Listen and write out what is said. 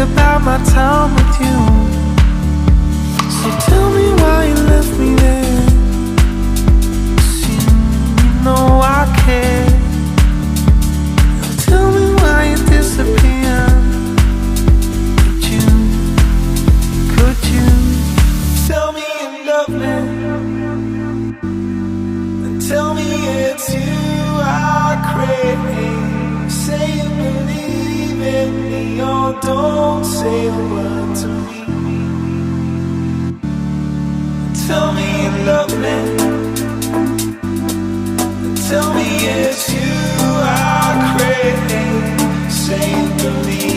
about my time with you. So tell me why you left me there. See, you know I care. Tell me why you disappeared. Could you tell me you love me? And tell me it's you I crave. Say you believe in me or don't say a word to me. Tell me you love me. And tell me it's you I crave. Say you believe